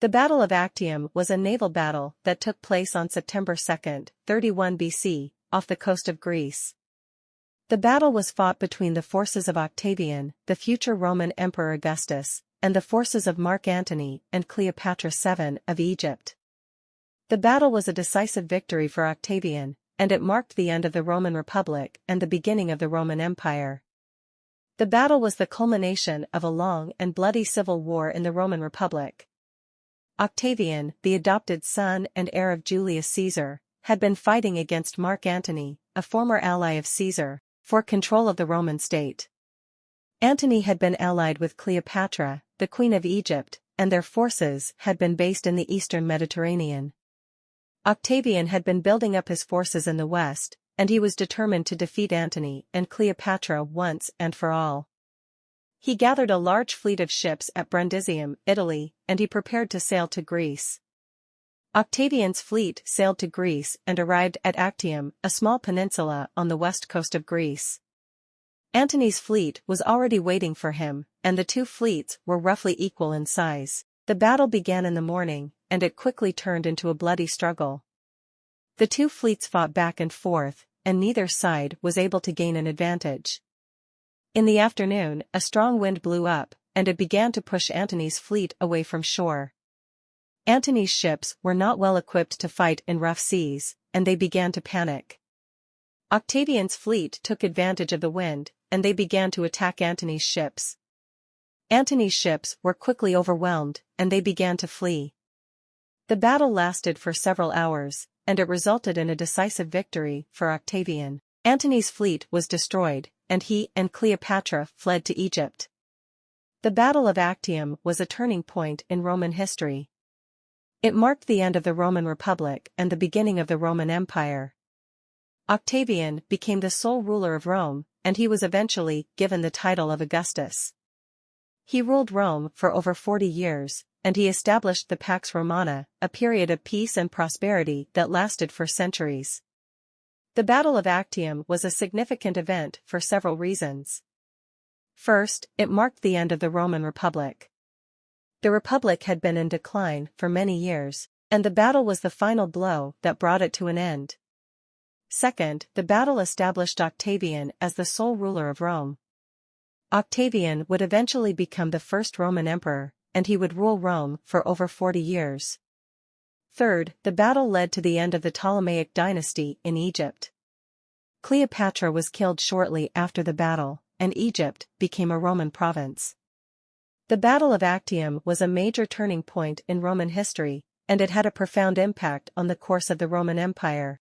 The Battle of Actium was a naval battle that took place on September 2, 31 BC, off the coast of Greece. The battle was fought between the forces of Octavian, the future Roman Emperor Augustus, and the forces of Mark Antony and Cleopatra VII of Egypt. The battle was a decisive victory for Octavian, and it marked the end of the Roman Republic and the beginning of the Roman Empire. The battle was the culmination of a long and bloody civil war in the Roman Republic. Octavian, the adopted son and heir of Julius Caesar, had been fighting against Mark Antony, a former ally of Caesar, for control of the Roman state. Antony had been allied with Cleopatra, the Queen of Egypt, and their forces had been based in the eastern Mediterranean. Octavian had been building up his forces in the west, and he was determined to defeat Antony and Cleopatra once and for all. He gathered a large fleet of ships at Brundisium, Italy, and he prepared to sail to Greece. Octavian's fleet sailed to Greece and arrived at Actium, a small peninsula on the west coast of Greece. Antony's fleet was already waiting for him, and the two fleets were roughly equal in size. The battle began in the morning, and it quickly turned into a bloody struggle. The two fleets fought back and forth, and neither side was able to gain an advantage. In the afternoon, a strong wind blew up, and it began to push Antony's fleet away from shore. Antony's ships were not well equipped to fight in rough seas, and they began to panic. Octavian's fleet took advantage of the wind, and they began to attack Antony's ships. Antony's ships were quickly overwhelmed, and they began to flee. The battle lasted for several hours, and it resulted in a decisive victory for Octavian. Antony's fleet was destroyed, and he and Cleopatra fled to Egypt. The Battle of Actium was a turning point in Roman history. It marked the end of the Roman Republic and the beginning of the Roman Empire. Octavian became the sole ruler of Rome, and he was eventually given the title of Augustus. He ruled Rome for over 40 years, and he established the Pax Romana, a period of peace and prosperity that lasted for centuries. The Battle of Actium was a significant event for several reasons. First, it marked the end of the Roman Republic. The Republic had been in decline for many years, and the battle was the final blow that brought it to an end. Second, the battle established Octavian as the sole ruler of Rome. Octavian would eventually become the first Roman emperor, and he would rule Rome for over 40 years. Third, the battle led to the end of the Ptolemaic dynasty in Egypt. Cleopatra was killed shortly after the battle, and Egypt became a Roman province. The Battle of Actium was a major turning point in Roman history, and it had a profound impact on the course of the Roman Empire.